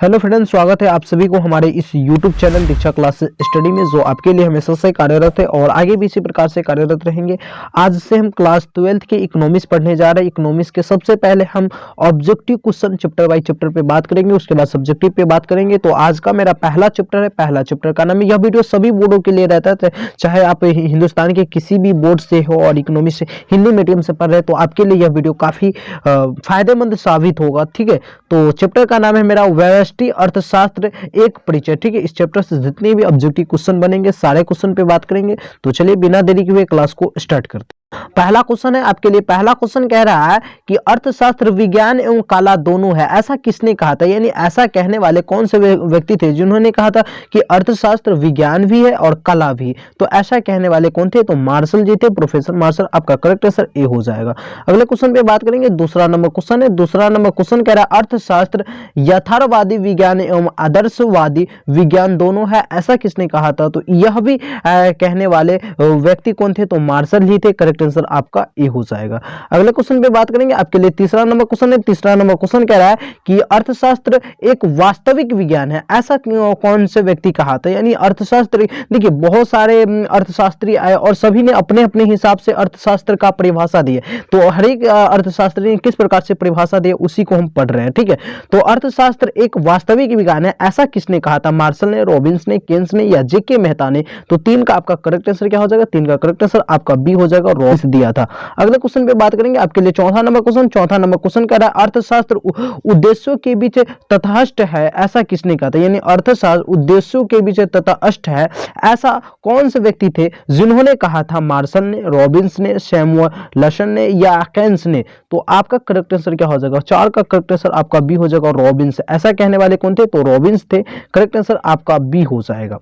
Hello friends, स्वागत है आप सभी को हमारे इस यूट्यूब चैनल दीक्षा क्लास स्टडी में, जो आपके लिए हमेशा से कार्यरत है और आगे भी इसी प्रकार से कार्यरत रहेंगे। आज से हम क्लास 12th के इकोनॉमिक्स पढ़ने जा रहे हैं। इकोनॉमिक्स के सबसे पहले हम objective question chapter by chapter पे बात करेंगे, उसके बाद सब्जेक्टिव पे बात करेंगे। तो आज का मेरा पहला चैप्टर है, पहला चैप्टर का नाम है, यह वीडियो सभी बोर्डों के लिए रहता है, चाहे आप हिंदुस्तान के किसी भी बोर्ड से हो और इकोनॉमिक्स हिंदी मीडियम से पढ़ रहे हैं तो आपके लिए यह वीडियो काफी फायदेमंद साबित होगा। ठीक है, तो चैप्टर का नाम है मेरा व्यष्टि अर्थशास्त्र एक परिचय। ठीक है, इस चैप्टर से जितने भी ऑब्जेक्टिव क्वेश्चन बनेंगे सारे क्वेश्चन पे बात करेंगे। तो चलिए बिना देरी के हुए क्लास को स्टार्ट करते हैं। पहला क्वेश्चन है आपके लिए, पहला क्वेश्चन कह रहा है कि अर्थशास्त्र विज्ञान एवं कला दोनों है, ऐसा किसने कहा था? यानी ऐसा कहने वाले कौन से व्यक्ति थे जिन्होंने कहा था कि अर्थशास्त्र विज्ञान भी है और कला भी? तो ऐसा कहने वाले कौन थे? तो मार्शल जी थे, प्रोफेसर मार्शल। आपका करेक्ट आंसर ए हो जाएगा। अगले क्वेश्चन पे बात करेंगे, दूसरा नंबर क्वेश्चन है। दूसरा नंबर क्वेश्चन कह रहा है अर्थशास्त्र यथार्थवादी विज्ञान एवं आदर्शवादी विज्ञान दोनों है, ऐसा किसने कहा था? तो यह भी कहने वाले व्यक्ति कौन थे? तो मार्शल ही थे। करेक्ट आंसर आपका ए हो जाएगा। अगले क्वेश्चन पे बात करेंगे आपके लिए, तीसरा नंबर क्वेश्चन है। तीसरा नंबर क्वेश्चन कह रहा है कि अर्थशास्त्र एक वास्तविक विज्ञान है, ऐसा कौन से व्यक्ति कहा था? यानी अर्थशास्त्र, देखिए बहुत सारे अर्थशास्त्री आए और सभी ने अपने अपने हिसाब से अर्थशास्त्र का परिभाषा दी है। तो हर एक अर्थशास्त्री ने किस प्रकार से परिभाषा दी है उसी को हम पढ़ रहे हैं। ठीक है, तो अर्थशास्त्र एक वास्तविक विज्ञान है, ऐसा किसने कहा था? मार्शल ने, रॉबिन्स ने, केन्स ने या जेके मेहता ने? तो तीन का आपका करेक्ट आंसर क्या हो जाएगा? तीन का करेक्ट आंसर आपका बी हो जाएगा, रॉबिन्स दिया था। अगले क्वेश्चन पे बात करेंगे आपके लिए, चौथा नंबर क्वेश्चन। चौथा नंबर क्वेश्चन कह रहा है अर्थशास्त्र उद्देश्यों के बीच तटस्थ है, ऐसा किसने कहा था? यानी अर्थशास्त्र उद्देश्यों के बीच तटस्थ है, ऐसा कौन से व्यक्ति थे जिन्होंने कहा था? मार्शल ने, रॉबिन्स ने, सैमुअलसन ने या केन्स ने? तो आपका करेक्ट आंसर क्या हो जाएगा? चार का करेक्ट आंसर आपका बी हो जाएगा, रॉबिन्स। ऐसा कहने वाले कौन थे? तो रॉबिन्स थे। करेक्ट आंसर आपका बी हो जाएगा।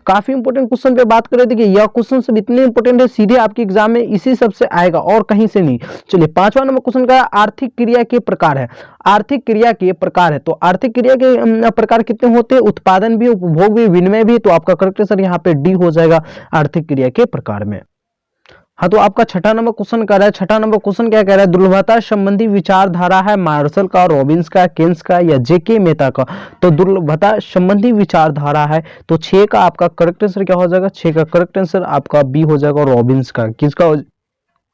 काफी इंपोर्टेंट क्वेश्चन पे बात करें। देखिए यह क्वेश्चन सब इतने इंपोर्टेंट है, सीधे आपके एग्जाम में इसी सबसे आएगा और कहीं से नहीं। चलिए पांचवा नंबर क्वेश्चन का आर्थिक क्रिया के प्रकार है। आर्थिक क्रिया के प्रकार है, तो आर्थिक क्रिया के प्रकार कितने होते हैं? उत्पादन भी, उपभोग भी, विनिमय भी। तो आपका करेक्ट आंसर यहाँ पे डी हो जाएगा आर्थिक क्रिया के प्रकार में। हाँ, तो आपका छठा नंबर क्वेश्चन कर रहा है। छठा नंबर क्वेश्चन क्या कह रहा है? दुर्लभता संबंधी विचारधारा है मार्शल का, रॉबिन्स का, केन्स का या जेके मेहता का? तो दुर्लभता संबंधी विचारधारा है, तो 6 का आपका करेक्ट आंसर क्या हो जाएगा? 6 का करेक्ट आंसर आपका बी हो जाएगा, रॉबिन्स का। किसका?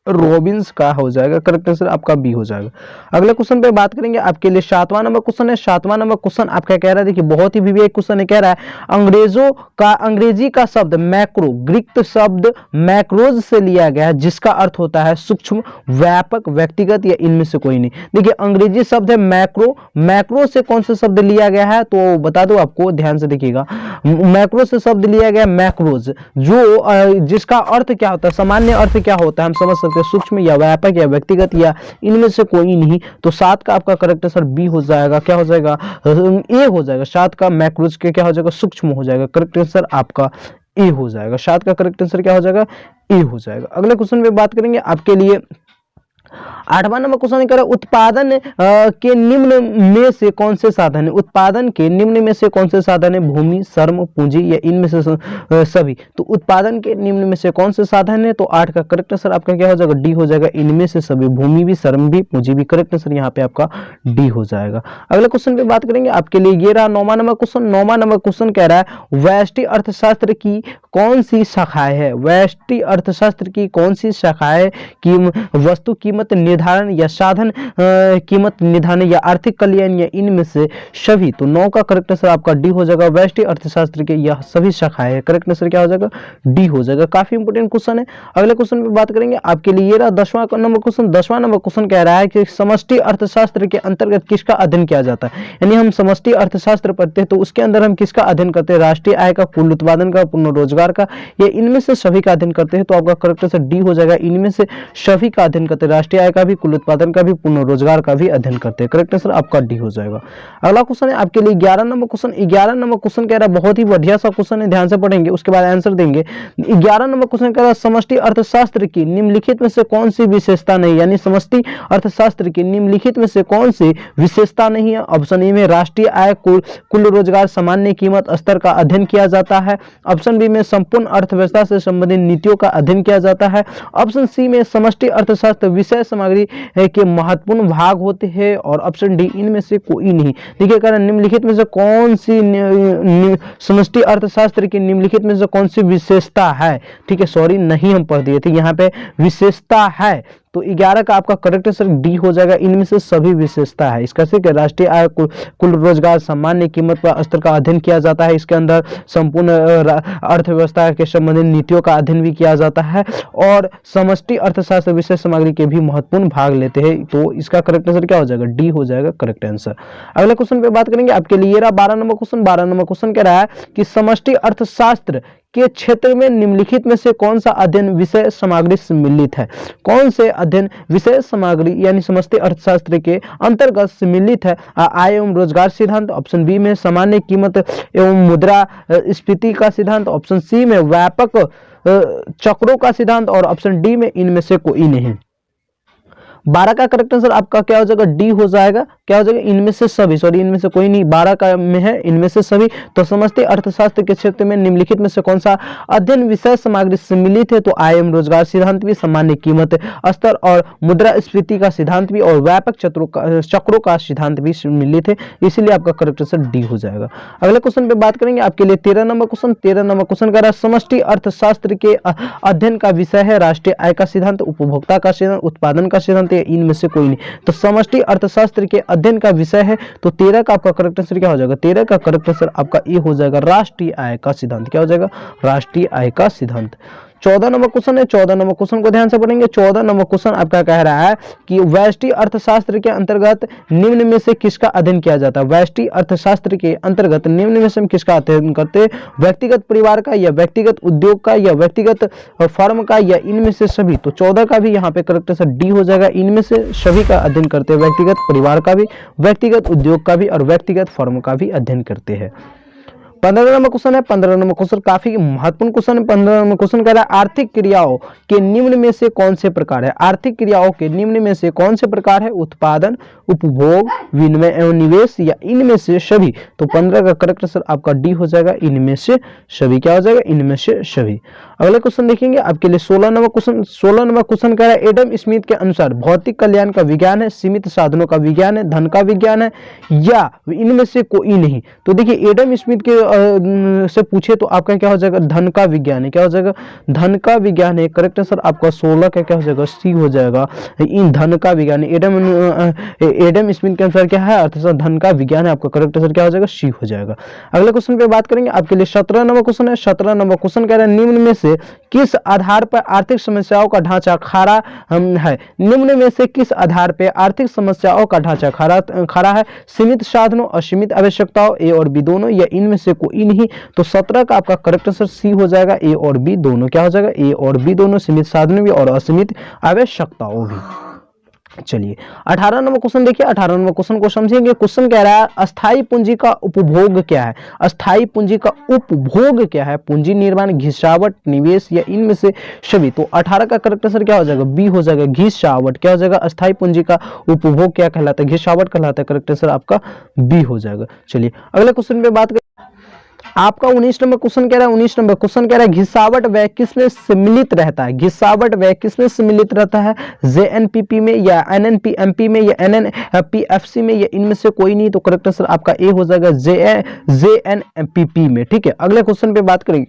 रॉबिन्स का हो जाएगा। करेक्ट आंसर आपका बी हो जाएगा। अगले क्वेश्चन पे बात करेंगे आपके लिए, सातवां नंबर क्वेश्चन है। सातवां नंबर क्वेश्चन आपका कह रहा है, देखिए बहुत ही विवेक क्वेश्चन है। कह रहा है अंग्रेजी का शब्द मैक्रो ग्रीक शब्द मैक्रोज से लिया गया है, जिसका अर्थ होता है सूक्ष्म, व्यापक, व्यक्तिगत या इनमें से कोई नहीं। देखिए अंग्रेजी शब्द है मैक्रो, मैक्रो से कौन सा शब्द लिया गया है? तो बता दो आपको, ध्यान से देखिएगा। मैक्रो से शब्द लिया गया मैक्रोज, जो जिसका अर्थ क्या होता है, सामान्य अर्थ क्या होता है हम समझ सकते हैं, सूक्ष्म या व्यापक या व्यक्तिगत या इनमें से कोई नहीं। तो 7 का आपका करेक्ट आंसर बी हो जाएगा। क्या हो जाएगा? ए हो जाएगा। 7 का मैक्रोज के क्या हो जाएगा? सूक्ष्म हो जाएगा। करेक्ट आंसर आपका ए हो जाएगा। 7 का करेक्ट आंसर क्या हो जाएगा? ए हो जाएगा। अगले क्वेश्चन पे बात करेंगे आपके लिए, आठवां नंबर क्वेश्चन कह रहा है उत्पादन के निम्न में से कौन से साधन है? उत्पादन के निम्न में से कौन से साधन है? भूमि, श्रम, पूंजी या इनमें से सभी? तो उत्पादन के निम्न में से कौन से साधन है? तो 8 का करेक्ट आंसर आपका क्या हो जाएगा? डी हो जाएगा, इनमें से सभी। भूमि भी, श्रम भी, पूंजी भी। करेक्ट आंसर यहाँ पे आपका डी हो जाएगा। अगले क्वेश्चन पे बात करेंगे आपके लिए, ये रहा 9वां नंबर क्वेश्चन। 9वां नंबर क्वेश्चन कह रहा है व्यष्टि अर्थशास्त्र की कौन सी शाखाएं है? व्यष्टि अर्थशास्त्र की कौन सी शाखाएं की वस्तु कीमत निर्धारण या साधन कीमत निर्धारण या आर्थिक कल्याण या इनमें से सभी? तो 9 का करेक्ट आंसर आपका डी हो जाएगा। व्यष्टि अर्थशास्त्र के यह सभी शाखाएं है। करेक्ट आंसर क्या हो जाएगा? डी हो जाएगा। काफी इंपोर्टेंट क्वेश्चन है। अगले क्वेश्चन पे बात करेंगे आपके लिए, ये रहा 10वां नंबर क्वेश्चन। 10वां नंबर क्वेश्चन कह रहा है कि समष्टि अर्थशास्त्र के अंतर्गत किसका अध्ययन किया जाता है? यानी हम समष्टि अर्थशास्त्र पढ़ते हैं तो उसके अंदर हम किसका अध्ययन करते हैं? राष्ट्रीय आय का, कुल उत्पादन का, पूर्ण रोजगार का या इनमें से सभी का अध्ययन करते हैं? तो आपका करेक्ट आंसर डी हो जाएगा, इनमें से सभी का अध्ययन करते हैं। राष्ट्रीय आय का भी, कुल उत्पादन का भी, पूर्ण रोजगार का भी अध्ययन करते हैं। करेक्ट आंसर आपका डी हो जाएगा। अगला क्वेश्चन है आपके लिए 11 नंबर क्वेश्चन। 11 नंबर क्वेश्चन कह रहा है, बहुत ही बढ़िया सा क्वेश्चन है, ध्यान से पढ़ेंगे उसके बाद आंसर देंगे। 11 नंबर क्वेश्चन कह रहा है समष्टि अर्थशास्त्र की निम्नलिखित में से कौन सी विशेषता नहीं? यानी समष्टि अर्थशास्त्र की निम्नलिखित में से कौन सी विशेषता नहीं है? ऑप्शन ए में राष्ट्रीय आय, कुल रोजगार, सामान्य कीमत स्तर का अध्ययन किया जाता है। ऑप्शन बी में संपूर्ण अर्थव्यवस्था से संबंधित नीतियों का अध्ययन किया जाता है। ऑप्शन सी में समष्टि अर्थशास्त्र विषय विषय सामग्री के महत्वपूर्ण भाग होते हैं, और ऑप्शन डी इनमें से कोई नहीं। देखिए कारण निम्नलिखित में से कौन सी समष्टि अर्थशास्त्र की निम्नलिखित में से कौन सी विशेषता है, ठीक है, सॉरी नहीं हम पढ़ दिए थे, यहाँ पे विशेषता है, तो 11 का आपका करेक्ट आंसर डी हो जाएगा, इनमें से सभी विशेषता है। इसका से राष्ट्रीय आय, कुल रोजगार, सामान्य कीमत पर स्तर का अध्ययन किया जाता है, इसके अंदर संपूर्ण अर्थव्यवस्था के संबंधित नीतियों का अध्ययन भी किया जाता है, और समष्टि अर्थशास्त्र विषय सामग्री के भी महत्वपूर्ण भाग लेते हैं, तो इसका करेक्ट आंसर क्या हो जाएगा, डी हो जाएगा करेक्ट आंसर। अगले क्वेश्चन पे बात करेंगे आपके लिए, 12 नंबर क्वेश्चन। 12 नंबर क्वेश्चन कह रहा है कि समष्टि अर्थशास्त्र के क्षेत्र में निम्नलिखित में से कौन सा अध्ययन विषय सामग्री सम्मिलित है, कौन से अध्ययन विषय सामग्री यानी समष्टि अर्थशास्त्र के अंतर्गत सम्मिलित है। आय एवं रोजगार सिद्धांत, ऑप्शन बी में सामान्य कीमत एवं मुद्रा स्फीति का सिद्धांत, ऑप्शन सी में व्यापक चक्रों का सिद्धांत, और ऑप्शन डी में इनमें से कोई नहीं। 12 का करेक्ट आंसर आपका क्या हो जाएगा, डी हो जाएगा, क्या हो जाएगा, इनमें से सभी, सॉरी इनमें से कोई नहीं, 12 का में है इनमें से सभी। तो समष्टि अर्थशास्त्र के क्षेत्र में निम्नलिखित में से कौन सा अध्ययन विषय सामग्री सम्मिलित है, तो आय एवं रोजगार सिद्धांत भी, सामान्य कीमत स्तर और मुद्रास्फीति का सिद्धांत भी, और व्यापक चक्रों का सिद्धांत भी सम्मिलित है, इसलिए आपका करेक्ट आंसर डी हो जाएगा। अगले क्वेश्चन पे बात करेंगे आपके लिए 13 नंबर क्वेश्चन। 13 नंबर क्वेश्चन का समष्टि अर्थशास्त्र के अध्ययन का विषय है राष्ट्रीय आय का सिद्धांत, उपभोक्ता का सिद्धांत, उत्पादन का सिद्धांत, इनमें से कोई नहीं। तो समष्टि अर्थशास्त्र के अध्ययन का विषय है, तो 13 का आपका करेक्ट आंसर क्या हो जाएगा, 13 का करेक्ट आंसर आपका ए हो जाएगा, राष्ट्रीय आय का सिद्धांत, क्या हो जाएगा, राष्ट्रीय आय का सिद्धांत। 14 नंबर क्वेश्चन है, 14 नंबर क्वेश्चन को ध्यान से पढ़ेंगे। 14 नंबर क्वेश्चन आपका कह रहा है कि व्यष्टि अर्थशास्त्र के अंतर्गत निम्न में से किसका अध्ययन किया जाता है। व्यष्टि अर्थशास्त्र के अंतर्गत निम्न में से हम किसका अध्ययन करते हैं, व्यक्तिगत परिवार का, या व्यक्तिगत उद्योग का, या व्यक्तिगत फर्म का, या इनमें से सभी। तो 14 का भी यहाँ पे करेक्ट आंसर डी हो जाएगा, इनमें से सभी का अध्ययन करते हैं, व्यक्तिगत परिवार का भी, व्यक्तिगत उद्योग का भी, और व्यक्तिगत फर्म का भी अध्ययन करते हैं। 15 नंबर क्वेश्चन है। 15 नंबर क्वेश्चन काफी महत्वपूर्ण क्वेश्चन है। 15 नंबर क्वेश्चन कह रहा है आर्थिक क्रियाओं के निम्न में से कौन से प्रकार है। आर्थिक क्रियाओं के निम्न में से कौन से प्रकार है, उत्पादन, उपभोग, विनिमय एवं निवेश, या इनमें से सभी। तो 15 का करेक्ट आंसर आपका डी हो जाएगा, इनमें से सभी, क्या हो जाएगा, इनमें से सभी। अगले क्वेश्चन देखेंगे आपके लिए 16 नंबर क्वेश्चन। 16 नंबर क्वेश्चन कह रहा है एडम स्मिथ के अनुसार भौतिक कल्याण का विज्ञान है, सीमित साधनों का विज्ञान है, धन का विज्ञान है, या इनमें से कोई नहीं। तो देखिए एडम स्मिथ के से पूछे तो आपका क्या हो जाएगा, धन का विज्ञान है, क्या हो जाएगा, धन का विज्ञान है। करेक्ट आंसर आपका 16 का क्या हो जाएगा, सी हो जाएगा, इन धन का विज्ञान। एडम स्मिथ के अनुसार क्या है, अर्थशास्त्र धन का विज्ञान है, आपका करेक्ट आंसर क्या हो जाएगा, सी हो जाएगा। अगले क्वेश्चन पे बात करेंगे आपके लिए 17 नंबर क्वेश्चन है। 17 नंबर क्वेश्चन कह रहा है निम्न में से किस आधार पर आर्थिक समस्याओं का ढांचा खड़ा है। निम्न में से किस आधार पर आर्थिक समस्याओं का ढांचा खड़ा है, सीमित साधनों, असीमित आवश्यकताओं, ए और बी दोनों, या इनमें से कोई नहीं। तो 17 का आपका करेक्ट आंसर सी हो जाएगा, ए और बी दोनों, क्या हो जाएगा, ए और बी दोनों, सीमित साधनों भी और असीमित आवश्यकताओं भी। चलिए 18 नंबर क्वेश्चन देखिए। 18 नंबर क्वेश्चन को समझेंगे। क्वेश्चन कह रहा है अस्थाई पूंजी का उपभोग क्या है। अस्थाई पूंजी का उपभोग क्या है, पूंजी निर्माण, घिसावट, निवेश, या इनमें से सभी। तो 18 का करेक्ट आंसर क्या हो जाएगा, बी हो जाएगा, घिसावट, क्या हो जाएगा, अस्थाई पूंजी का उपभोग क्या कहलाता है, घिसावट कहलाता है। करेक्ट आंसर आपका बी हो जाएगा। चलिए अगले क्वेश्चन पे बात आपका 19 नंबर क्वेश्चन कह रहा है। 19 नंबर क्वेश्चन कह रहा है घिसावट व्यय किसमें सम्मिलित रहता है। घिसावट व्यय किसमें सम्मिलित रहता है, जेएनपीपी में, या एनएनपीएमपी में, या एनएनपीएफसी में, या इनमें से कोई नहीं। तो करेक्ट आंसर आपका ए हो जाएगा, जेएनपीपी में। ठीक है अगले क्वेश्चन पे बात करेंगे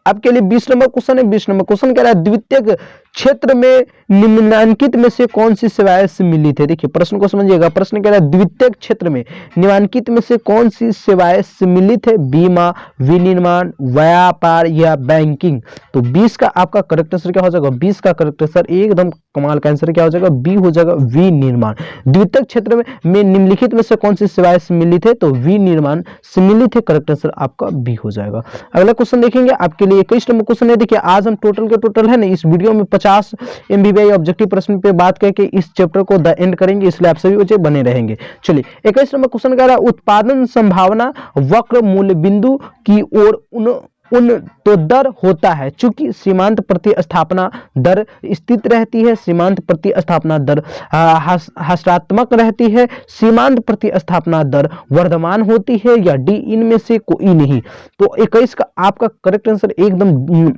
आपके लिए 20 नंबर क्वेश्चन है। 20 नंबर क्वेश्चन कह रहा है द्वितीयक क्षेत्र में निम्नलिखित में से कौन सी सेवाएं सम्मिलित है। देखिए प्रश्न को समझिएगा। प्रश्न कह रहा है द्वितीयक क्षेत्र में निम्नलिखित में से कौन सी सेवाएं सम्मिलित है, बीमा, विनिर्माण, व्यापार, या बैंकिंग। तो 20 का आपका करेक्ट आंसर क्या हो जाएगा, 20 का करेक्ट आंसर एकदम कमाल का आंसर क्या हो जाएगा, बी हो जाएगा, विनिर्माण। द्वितीयक क्षेत्र में निम्नलिखित में से कौन सी सेवाएं सम्मिलित है, तो विनिर्माण सम्मिलित है। करेक्ट आंसर आपका बी हो जाएगा। अगला क्वेश्चन देखेंगे आपके लिए 21 नंबर क्वेश्चन है। देखिए आज हम टोटल के टोटल है ना इस वीडियो में 50 एमबीबीआई ऑब्जेक्टिव प्रश्न पे बात करके इस चैप्टर को द एंड करेंगे, इसलिए आप सभी बच्चे बने रहेंगे। चलिए 21 नंबर क्वेश्चन कह रहा है उत्पादन संभावना वक्र मूल्य बिंदु की ओर उन तो दर होता है चूंकि सीमांत प्रतिस्थापना दर स्थित रहती है, सीमांत प्रतिस्थापना दर हस्तात्मक रहती है, सीमांत प्रतिस्थापना दर वर्धमान होती है, या डी इनमें से कोई नहीं। तो 21 का आपका करेक्ट आंसर एकदम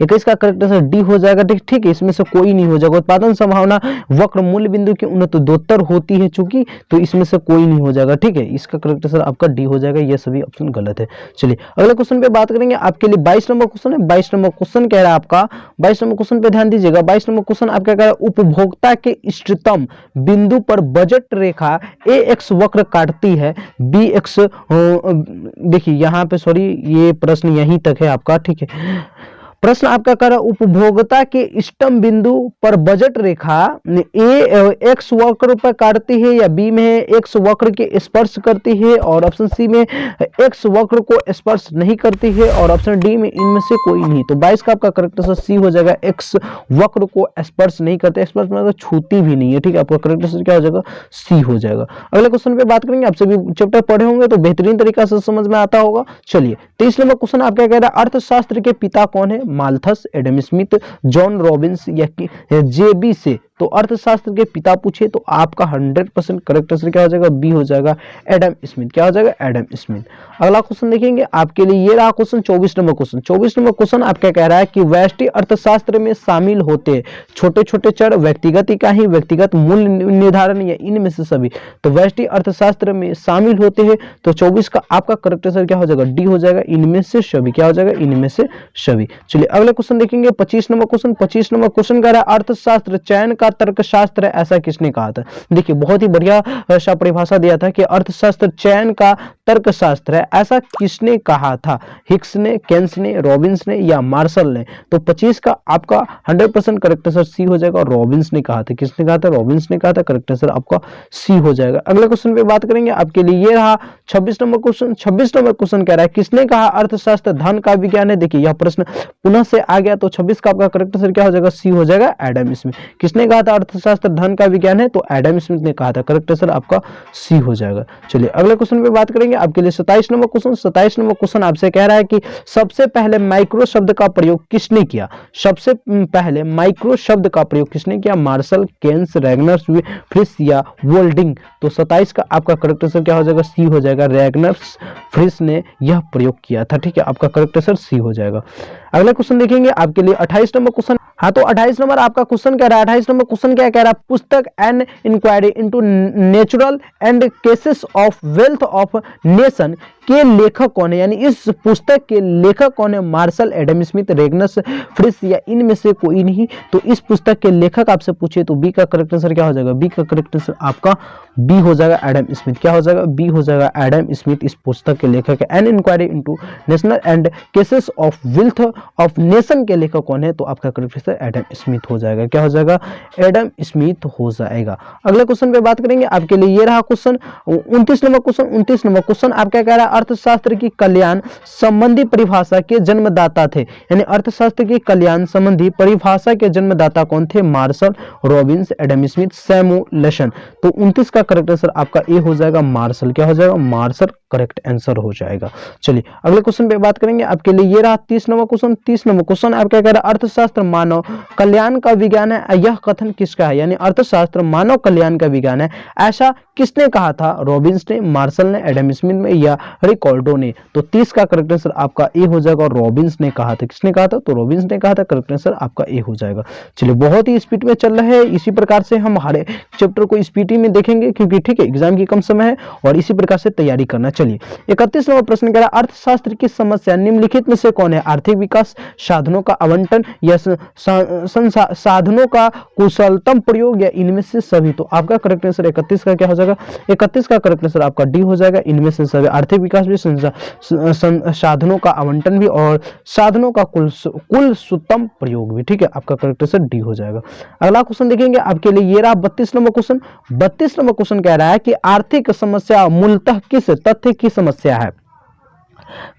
21 का करेक्ट आंसर डी हो जाएगा। ठीक है, इसमें से कोई नहीं हो जाएगा। उत्पादन संभावना वक्र मूल्य बिंदु की उन्नतोत्तर होती है चूंकि, तो इसमें से कोई नहीं हो जाएगा। ठीक है, इसका करेक्ट आंसर आपका डी हो जाएगा। ये सभी ऑप्शन गलत है। चलिए अगले क्वेश्चन पे बात करेंगे। आपके लिए 22 नंबर क्वेश्चन है। 22 नंबर क्वेश्चन कह रहा है आपका, 22 नंबर क्वेश्चन पे ध्यान दीजिएगा। 22 नंबर क्वेश्चन आपका कह रहा है उपभोक्ता के इष्टतम बिंदु पर बजट रेखा ए एक्स वक्र काटती है बी एक्स। देखिए यहाँ पे सॉरी, ये प्रश्न यहीं तक है आपका। ठीक है, प्रश्न आपका कर उपभोक्ता के इष्टतम बिंदु पर बजट रेखा ए एक्स वक्र पर काटती है या बी में एक्स वक्र के स्पर्श करती है और ऑप्शन सी में एक्स वक्र को स्पर्श नहीं करती है और ऑप्शन डी में इनमें से कोई नहीं। तो 22 का आपका करेक्ट आंसर सी हो जाएगा। एक्स वक्र को स्पर्श नहीं करते, स्पर्श मतलब छूती भी नहीं है। ठीक है, आपका करेक्ट आंसर क्या हो जाएगा? सी हो जाएगा। अगले क्वेश्चन पे बात करेंगे। आप सभी चैप्टर पढ़े होंगे तो बेहतरीन तरीका से समझ में आता होगा। चलिए 23 नंबर क्वेश्चन आपका कह रहा है अर्थशास्त्र के पिता कौन है? Malthus, Adam Smith, John Robins या जेबी से। तो अर्थशास्त्र के पिता पूछे तो आपका 100% करेक्ट आंसर क्या हो जाएगा? बी हो जाएगा, एडम स्मिथ। क्या हो जाएगा? Adam Smith. अगला क्वेश्चन देखेंगे आपके लिए, ये रहा question 24 number question. 24 number question आपका कह रहा है कि व्यष्टि अर्थशास्त्र में शामिल होते हैं छोटे छोटे चर, व्यक्तिगत इकाई, व्यक्तिगत मूल्य निर्धारण या इनमें से सभी। तो व्यष्टि अर्थशास्त्र में शामिल होते हैं तो 24 का आपका करेक्ट आंसर क्या हो जाएगा? डी हो जाएगा, इनमें से सभी। क्या हो जाएगा? इनमें से सभी। चलिए अगले क्वेश्चन देखेंगे 25 नंबर क्वेश्चन। 25 नंबर क्वेश्चन कह रहा है अर्थशास्त्र चयन का तर्कशास्त्र है, ऐसा किसने कहा था? देखिए बहुत ही बढ़िया सा परिभाषा दिया था कि अर्थशास्त्र चयन का तर्कशास्त्र है, ऐसा किसने कहा था? हिक्स ने, केन्स ने, रॉबिन्स ने या मार्शल ने? तो 25 का आपका 100% करेक्ट आंसर सी हो जाएगा। रॉबिन्स ने कहा था। किसने कहा था? रॉबिन्स ने कहा था। करेक्ट आंसर आपका सी हो जाएगा। अगले क्वेश्चन पे बात करेंगे आपके लिए, ये रहा 26 नंबर क्वेश्चन। 26 नंबर क्वेश्चन कह रहा है किसने कहा अर्थशास्त्र धन का विज्ञान है? देखिए यह प्रश्न पुनः से आ गया तो 26 का आपका करेक्ट आंसर क्या हो जाएगा? सी हो जाएगा, एडम स्मिथ। किसने कहा था अर्थशास्त्र धन का विज्ञान है? तो एडम स्मिथ ने कहा था। करेक्ट आंसर आपका सी हो जाएगा। चलिए अगले क्वेश्चन पे बात करेंगे आपके लिए 27 नंबर क्वेश्चन। 27 नंबर क्वेश्चन आपसे कह रहा है कि सबसे पहले माइक्रो शब्द का प्रयोग किसने किया? सबसे पहले माइक्रो शब्द का प्रयोग किसने किया? मार्शल, केन्स, रैगनर, फ्रिस या वोल्डिंग? तो 27 का आपका करेक्ट आंसर क्या हो जाएगा? सी हो जाएगा। रैगनर, फ्रिस ने यह प्रयोग किया था। ठीक है, आपका करेक्ट आंसर सी हो जाएगा। अगला क्वेश्चन देखेंगे आपके लिए 28 नंबर क्वेश्चन। हाँ, तो 28 नंबर आपका क्वेश्चन कह रहा है, 28 नंबर क्वेश्चन क्या कह रहा है? पुस्तक an inquiry into natural and causes of wealth of nation के लेखक कौन है? यानी इस पुस्तक के लेखक कौन है? मार्शल, एडम स्मिथ, रेगनस, फ्रिस या इनमें से कोई नहीं? तो इस पुस्तक के लेखक आपसे पूछे तो बी का करेक्ट आंसर क्या हो जाएगा? बी का करेक्ट आंसर आपका बी हो जाएगा, एडम स्मिथ। क्या हो जाएगा? बी हो जाएगा, एडम स्मिथ इस पुस्तक के लेखक है। An inquiry into national and causes of wealth of nation के लेखक कौन है? तो आपका करेक्ट आंसर एडम स्मिथ हो जाएगा। क्या हो जाएगा? एडम स्मिथ हो जाएगा। अगले क्वेश्चन पे बात करेंगे आपके लिए, ये रहा question 29 number question. 29 number question आपका कह रहा है अर्थशास्त्र की कल्याण संबंधी परिभाषा के जन्मदाता थे। यानी अर्थशास्त्र की कल्याण संबंधी परिभाषा के जन्मदाता कौन थे? Marshall, Robbins, Adam Smith, Samuelson. तो 29 का करेक्ट आंसर आपका ए हो जाएगा, मार्शल। क्या हो जाएगा? मार्शल करेक्ट आंसर हो जाएगा। चलिए अगले क्वेश्चन पे बात करेंगे आपके लिए, ये रहा 30 नंबर क्वेश्चन। 30 नंबर क्वेश्चन आपका कह रहा है अर्थशास्त्र मानव कल्याण का विज्ञान है, यह कथन किसका है? यानी अर्थशास्त्र मानव कल्याण का विज्ञान है, ऐसा किसने कहा था? रॉबिन्स ने, मार्शल ने, एडम स्मिथ में या रिकॉर्डो ने? तो 30 का करेक्ट आंसर आपका ए हो जाएगा। रॉबिन्स ने कहा था। किसने कहा था? तो रॉबिन्स ने कहा था। करेक्ट आंसर आपका ए हो जाएगा। चलिए बहुत ही स्पीड में चल रहा है, इसी प्रकार से हम हर चैप्टर को स्पीड में देखेंगे क्योंकि ठीक है एग्जाम की कम समय है और इसी प्रकार से तैयारी करना। चलिए 31 नंबर प्रश्न कह रहा है अर्थशास्त्र की समस्या निम्नलिखित में से कौन है? आर्थिक विकास, साधनों का आवंटन या साधनों का कुशलतम प्रयोग या इनमें से सभी? तो आपका करेक्ट आंसर 31 का क्या हो जाएगा? 31 का करेक्ट आंसर आपका डी हो जाएगा, इनमें से सभी। आर्थिक विकास भी, साधनों का आवंटन भी और साधनों का कुशलतम प्रयोग भी। ठीक है, आपका करेक्ट आंसर डी हो जाएगा। अगला क्वेश्चन देखेंगे आपके लिए, ये रहा 32 नंबर क्वेश्चन। 32 नंबर क्वेश्चन कह रहा है कि आर्थिक समस्या मूलतः किस तथ्य की समस्या है?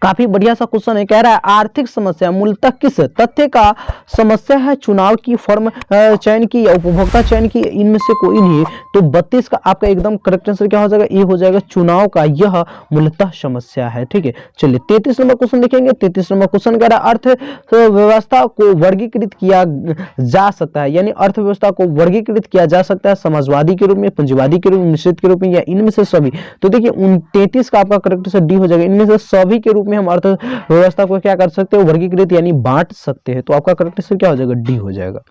काफी बढ़िया सा क्वेश्चन है। कह रहा है आर्थिक समस्या मूलतः किस तथ्य का समस्या है? चुनाव की, फर्म चयन की या उपभोक्ता चयन की? इनमें से कोई नहीं है। तो 32 का आपका एकदम करेक्ट आंसर क्या हो जाएगा? ये हो जाएगा, चुनाव का यह मूलतः समस्या है। ठीक है, चलिए 33 नंबर क्वेश्चन देखेंगे। 33 नंबर क्वेश्चन कह रहा है अर्थव्यवस्था को वर्गीकृत किया जा सकता है, यानी अर्थव्यवस्था को वर्गीकृत किया जा सकता है समाजवादी के रूप में, पूंजीवादी के रूप में, मिश्रित के रूप में या इनमें से सभी? तो देखिए 33 का आपका करेक्ट आंसर डी हो जाएगा, इनमें से सभी सभी के रूप में हम अर्थव्यवस्था को क्या कर सकते हैं, वर्गीकृत यानी बांट सकते हैं। तो आपका करेक्ट आंसर क्या हो जाएगा, डी हो जाएगा।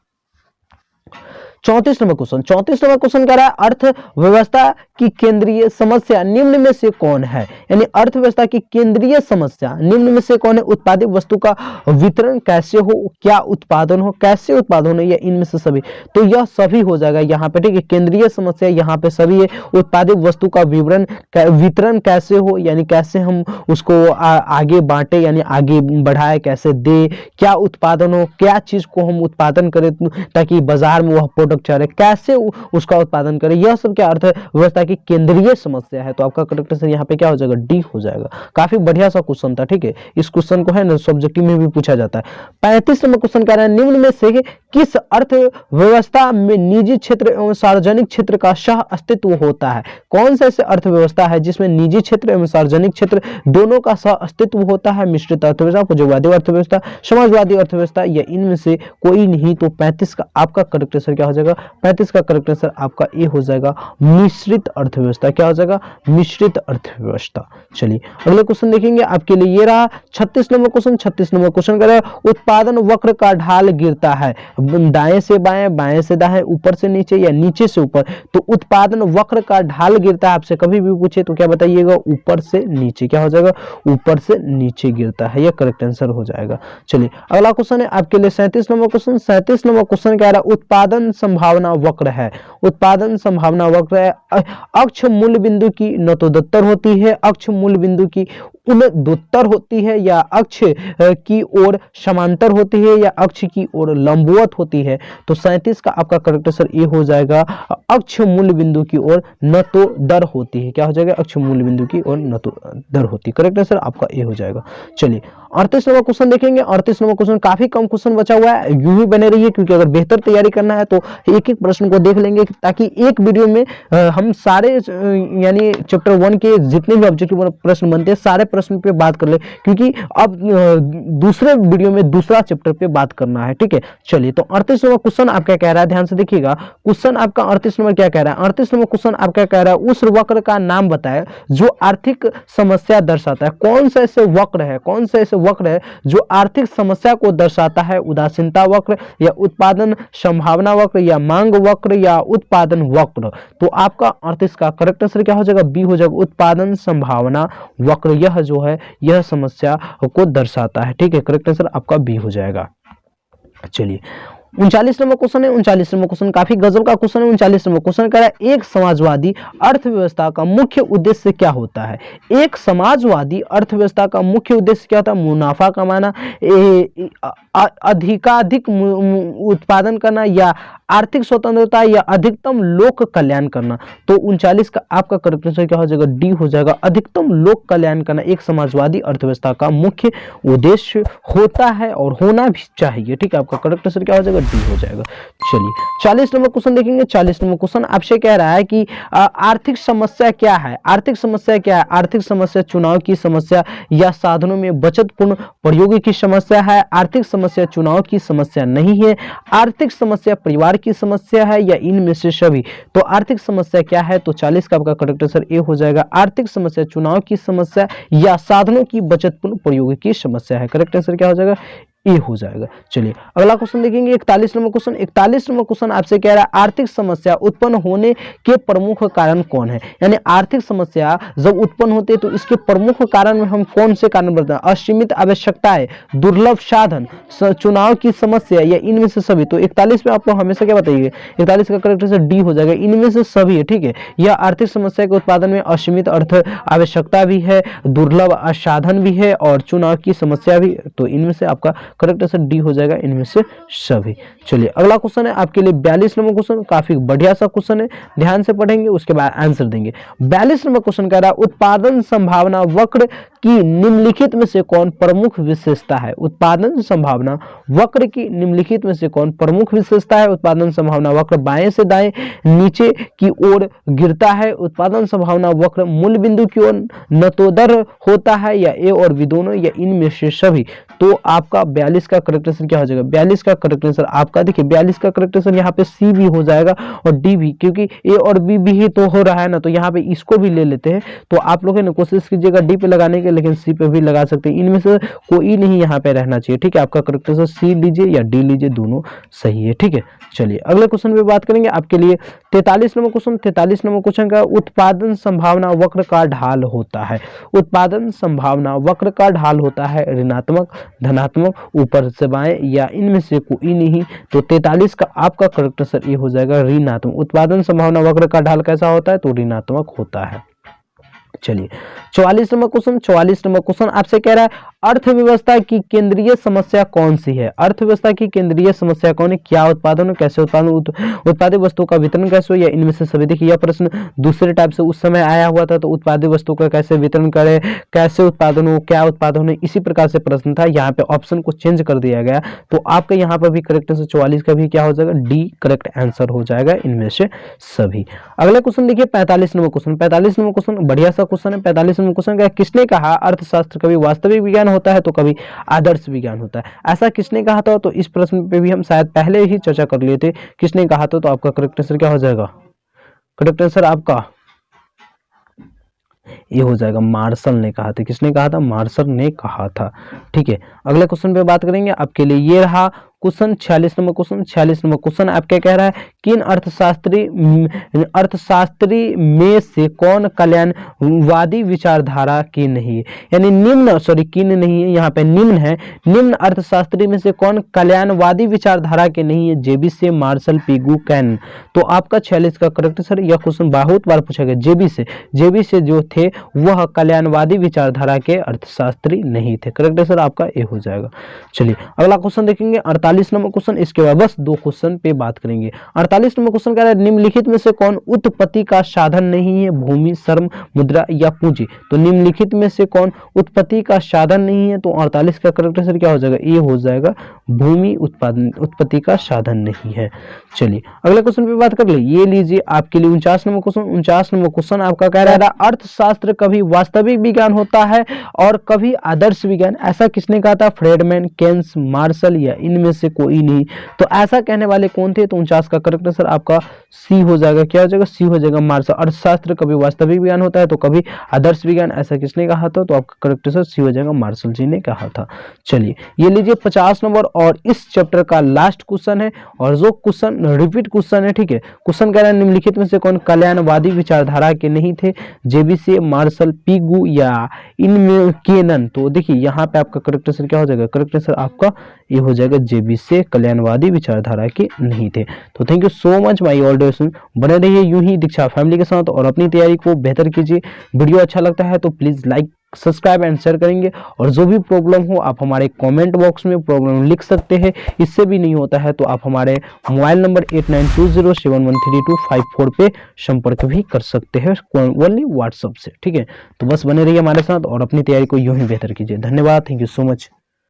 34 नंबर क्वेश्चन कह रहा है अर्थव्यवस्था की केंद्रीय समस्या निम्न में से कौन है, यानी अर्थव्यवस्था की केंद्रीय समस्या निम्न में से कौन है। उत्पादित वस्तु का वितरण कैसे हो, क्या उत्पादन हो, कैसे उत्पादन हो, या इनमें से सभी। तो यह सभी हो जाएगा यहाँ पे, ठीक है। केंद्रीय समस्या यहाँ पे सभी है। उत्पादित वस्तु का वितरण कैसे हो, यानी कैसे हम उसको आगे बांटे यानी आगे बढ़ाए, कैसे दे, क्या उत्पादन हो, क्या चीज को हम उत्पादन करें ताकि बाजार में वह प्रोडक्ट चले, कैसे उसका उत्पादन करें, यह सब क्या अर्थव्यवस्था की केंद्रीय समस्या है। तो आपका करेक्ट आंसर यहाँ पे क्या हो जाएगा, डी हो जाएगा। काफी बढ़िया सा क्वेश्चन था, ठीक है। इस क्वेश्चन को है ना सब्जेक्टिव में भी पूछा जाता है। 35 नंबर क्वेश्चन कह रहा है निम्न में से किस अर्थव्यवस्था में निजी क्षेत्र एवं सार्वजनिक क्षेत्र का सह अस्तित्व होता है। कौन सा ऐसे अर्थव्यवस्था है जिसमें निजी क्षेत्र एवं सार्वजनिक क्षेत्र दोनों का सह अस्तित्व होता है। मिश्रित अर्थव्यवस्था, पूंजीवादी अर्थव्यवस्था, समाजवादी अर्थव्यवस्था, या इनमें से कोई नहीं। तो 35 का आपका करेक्ट आंसर क्या हो जाएगा, 35 का करेक्ट आंसर आपका ए हो जाएगा, मिश्रित अर्थव्यवस्था। क्या हो जाएगा, मिश्रित अर्थव्यवस्था। चलिए अगले क्वेश्चन देखेंगे आपके लिए, ये रहा 36 नंबर क्वेश्चन। 36 नंबर क्वेश्चन कह रहा है उत्पादन वक्र का ढाल गिरता है दाएं से बाएं, बाएं से दाएं, ऊपर से नीचे या नीचे से ऊपर। तो उत्पादन वक्र का ढाल गिरता है, आपसे कभी भी पूछे तो क्या बताइएगा, ऊपर से नीचे। क्या हो जाएगा, ऊपर से नीचे गिरता है, यह करेक्ट आंसर हो जाएगा। चलिए अगला क्वेश्चन है आपके लिए 37 नंबर क्वेश्चन। 37 नंबर क्वेश्चन कह रहा है उत्पादन संभावना वक्र है। उत्पादन संभावना वक्र है अक्ष मूल बिंदु की नतोदत्तर होती है, अक्ष मूल बिंदु की उन्नतोत्तर होती है, या अक्ष की ओर समांतर होती है, या अक्ष की ओर लंबवत होती है। तो 37 का आपका करेक्ट आंसर ए हो जाएगा, अक्ष मूल बिंदु की ओर नतोदर होती है। क्या हो जाएगा, अक्ष मूल बिंदु की ओर नतोदर होती है। करेक्ट आंसर आपका ए हो जाएगा। चलिए 38 नंबर क्वेश्चन देखेंगे। 38 नंबर क्वेश्चन काफी कम क्वेश्चन बचा हुआ है, यूं ही बने रहिए, क्योंकि अगर बेहतर तैयारी करना है तो एक एक प्रश्न को देख लेंगे, ताकि एक वीडियो में हम सारे यानी चैप्टर 1 के जितने भी ऑब्जेक्टिव प्रश्न बनते हैं सारे प्रश्न पे बात कर ले, क्योंकि अब दूसरे वीडियो में दूसरा चैप्टर पे बात करना है, ठीक है। चलिए तो 38 नंबर क्वेश्चन आपका कह रहा है, ध्यान से देखिएगा क्वेश्चन आपका 38 नंबर क्या कह रहा है। 38 नंबर क्वेश्चन आपका कह रहा है उस वक्र का नाम बताए जो आर्थिक समस्या दर्शाता है। कौन सा ऐसे वक्र है, कौन सा ऐसे वक्र है जो आर्थिक समस्या को दर्शाता है। उदासीनता वक्र, या उत्पादन संभावना वक्र, या मांग वक्र, या उत्पादन वक्र। तो आपका 38 का करेक्ट आंसर क्या हो जाएगा, बी हो जाएगा, उत्पादन संभावना वक्र। यह जो है यह समस्या को दर्शाता है, ठीक है। करेक्ट आंसर आपका बी हो जाएगा। चलिए 39 नंबर क्वेश्चन है। 39 नंबर क्वेश्चन काफी गजब का क्वेश्चन है। 39 नंबर क्वेश्चन कह रहा है एक समाजवादी अर्थव्यवस्था का मुख्य उद्देश्य क्या होता है। एक समाजवादी अर्थव्यवस्था का मुख्य उद्देश्य क्या होता है, मुनाफा कमाना, अधिकाधिक उत्पादन करना, या आर्थिक स्वतंत्रता, या अधिकतम लोक कल्याण करना। तो 39 का आपका करेक्ट आंसर क्या हो जाएगा, डी हो जाएगा, अधिकतम लोक कल्याण करना एक समाजवादी अर्थव्यवस्था का मुख्य उद्देश्य होता है और होना भी चाहिए, ठीक है। आपका करेक्ट आंसर क्या हो जाएगा, डी हो जाएगा। चलिए 40 नंबर क्वेश्चन देखेंगे। 40 नंबर क्वेश्चन आपसे कह रहा है कि आर्थिक समस्या क्या है। आर्थिक समस्या क्या है, आर्थिक समस्या चुनाव की समस्या या साधनों में बचतपूर्ण प्रयोग की समस्या है। आर्थिक समस्या चुनाव की समस्या नहीं है। आर्थिक समस्या परिवार की समस्या है, या इनमें से सभी। तो आर्थिक समस्या क्या है, तो 40 का आपका करेक्ट आंसर ए हो जाएगा, आर्थिक समस्या चुनाव की समस्या या साधनों की बचतपूर्ण प्रयोग की समस्या है। करेक्ट आंसर क्या हो जाएगा, ए हो जाएगा। चलिए अगला क्वेश्चन देखेंगे 41 नंबर क्वेश्चन। 41 नंबर क्वेश्चन आपसे कह रहा है आर्थिक समस्या उत्पन्न होने के प्रमुख कारण कौन है। यानी आर्थिक समस्या जब उत्पन्न होती है तो इसके प्रमुख कारण में हम कौन से कारण बताते हैं। असीमित आवश्यकताएं, दुर्लभ साधन, चुनाव की समस्या, या इनमें से सभी। तो 41 में आप लोग हमेशा क्या बताइए, 41 का करेक्ट आंसर डी हो जाएगा, इनमें से सभी है, ठीक है। यह आर्थिक समस्या के उत्पादन में असीमित अर्थ आवश्यकता भी है, दुर्लभ साधन भी है, और चुनाव की समस्या भी। तो इनमें से आपका करेक्ट आंसर डी हो जाएगा, इनमें से सभी। चलिए अगला क्वेश्चन है आपके लिए 42 नंबर क्वेश्चन। काफी बढ़िया सा क्वेश्चन है, ध्यान से पढ़ेंगे उसके बाद आंसर देंगे। 42 नंबर क्वेश्चन कह रहा है उत्पादन संभावना वक्र की निम्नलिखित में से कौन प्रमुख विशेषता है। उत्पादन संभावना वक्र की निम्नलिखित में से कौन प्रमुख विशेषता है। उत्पादन संभावना वक्र बाएं से दाएं नीचे की ओर गिरता है। उत्पादन संभावना वक्र मूल बिंदु की ओर नतोदर होता है, या ए और बी दोनों, या इनमें से सभी। तो आपका 42 का करेक्ट आंसर क्या हो जाएगा, 42 का करेक्ट आंसर आपका देखिए 42 का करेक्ट आंसर यहाँ पे सी भी हो जाएगा और डी भी, क्योंकि ए और बी भी ही तो हो रहा है ना, तो यहाँ पे इसको भी ले लेते हैं। तो आप लोग है ना कोशिश कीजिएगा डी पे लगाने के है, लेकिन सी पे भी लगा सकते हैं। इनमें से कोई नहीं यहाँ पे रहना चाहिए, ठीक है। आपका करेक्ट आंसर सी लीजिए या डी लीजिए, दोनों सही है, ठीक है। चलिए अगले क्वेश्चन पे बात करेंगे आपके लिए 43 नंबर क्वेश्चन। 43 नंबर क्वेश्चन का उत्पादन संभावना वक्र का ढाल होता है। उत्पादन संभावना वक्र का ढाल होता है ऋणात्मक, धनात्मक, ऊपर से बाएं या इनमें से कोई नहीं। तो 43 का आपका करेक्ट आंसर ये हो जाएगा ऋणात्मक। उत्पादन संभावना वक्र का ढाल कैसा होता है? तो ऋणात्मक होता है। चलिए 44 नंबर क्वेश्चन। 44 नंबर क्वेश्चन आपसे कह रहा है अर्थव्यवस्था की केंद्रीय समस्या कौन सी है? अर्थव्यवस्था की केंद्रीय समस्या कौन है? क्या उत्पादन हो, कैसे उत्पादन, उत्पादित वस्तुओं का वितरण कैसे हो, या इनमें से सभी। देखिए यह प्रश्न दूसरे टाइप से उस समय आया हुआ था, तो उत्पादित वस्तुओं का कैसे वितरण करे, कैसे उत्पादन हो, क्या उत्पादन हो, इसी प्रकार से प्रश्न था। यहाँ पे ऑप्शन को चेंज कर दिया गया, तो आपका यहाँ पर भी करेक्ट आंसर 44 का भी क्या हो जाएगा? डी करेक्ट आंसर हो जाएगा इनमें से सभी। अगला क्वेश्चन देखिए 45 नंबर क्वेश्चन। 45 नंबर क्वेश्चन बढ़िया सा क्वेश्चन है। 45 नंबर क्वेश्चन क्या, किसने कहा अर्थशास्त्र कभी वास्तविक विज्ञान होता है तो कभी आदर्श विज्ञान होता है? ऐसा किसने कहा था? तो इस प्रश्न पे भी हम शायद पहले ही चर्चा कर लिए थे, किसने कहा था। तो आपका करेक्ट आंसर क्या हो जाएगा? करेक्ट आंसर आपका ये हो जाएगा मार्शल ने कहा था। किसने कहा था? मार्शल ने कहा था, ठीक है। अगले क्वेश्चन पे बात करेंगे आपके लिए, ये रहा question 46 number question. 46 number question आपके कह रहा है किन अर्थशास्त्री में से कौन कल्याणवादी विचारधारा की नहीं है? यानी किन नहीं है, यहाँ पे निम्न है। निम्न अर्थशास्त्री में से कौन कल्याणवादी विचारधारा के नहीं है? जेबी से, मार्शल, पिगू, कैन। तो आपका 46 का करेक्ट सर, यह क्वेश्चन बहुत बार पूछा गया। जेबी से जो थे वह कल्याणवादी विचारधारा के अर्थशास्त्री नहीं थे। करेक्ट सर आपका ए हो जाएगा। चलिए अगला क्वेश्चन देखेंगे 48 नंबर क्वेश्चन। इसके बाद बस 2 क्वेश्चन पे बात करेंगे। 48 नंबर क्वेश्चन कह रहा है निम्नलिखित में से कौन उत्पत्ति का साधन नहीं है? भूमि, श्रम, मुद्रा या पूंजी। तो निम्नलिखित में से कौन उत्पत्ति का साधन नहीं है? तो 48 का करेक्ट आंसर क्या हो जाएगा? ये हो जाएगा भूमि उत्पत्ति का साधन नहीं है। चलिए अगले क्वेश्चन पे बात कर ले, ये लीजिए आपके लिए 49 नंबर क्वेश्चन। 49 नंबर क्वेश्चन आपका कह रहा है अर्थशास्त्र कभी वास्तविक विज्ञान होता है और कभी आदर्श विज्ञान। ऐसा किसने कहा था? फ्रेडमैन, केन्स, मार्शल या इनमें से कोई नहीं। तो ऐसा कहने वाले कौन थे? तो 49 का करेक्ट आंसर आपका सी हो जाएगा। क्या हो जाएगा? सी हो जाएगा मार्शल। अर्थशास्त्र कभी वास्तविक विज्ञान होता है तो कभी आदर्श विज्ञान, ऐसा किसने कहा था? तो आपका करेक्ट आंसर सी हो जाएगा, मार्शल जी ने कहा था। चलिए ये लीजिए 50 नंबर और इस चैप्टर का लास्ट क्वेश्चन है, और जो क्वेश्चन रिपीट क्वेश्चन है, ठीक है। क्वेश्चन कह रहा है निम्नलिखित में से कौन कल्याणवादी विचारधारा के नहीं थे? जेबी से, मार्शल, पिगू या इनमें केनन। तो देखिए यहाँ पे आपका करेक्ट आंसर क्या हो जाएगा? करेक्ट आंसर आपका ये हो जाएगा जेबी से कल्याणवादी विचारधारा के नहीं थे। तो thank you so much my all dear. बने रहिए यूं ही दीक्षा फैमिली के साथ और अपनी तैयारी को बेहतर कीजिए। वीडियो अच्छा लगता है तो please like, subscribe and share करेंगे, और जो भी प्रॉब्लम हो आप हमारे कमेंट बॉक्स में प्रॉब्लम लिख सकते हैं। इससे भी नहीं होता है तो आप हमारे मोबाइल नंबर 8920713254 पे संपर्क भी कर सकते हैं, ओनली व्हाट्सएप से, ठीक है। तो बस बने रहिए हमारे साथ और अपनी तैयारी को यूं ही बेहतर कीजिए। धन्यवाद, थैंक यू सो मच।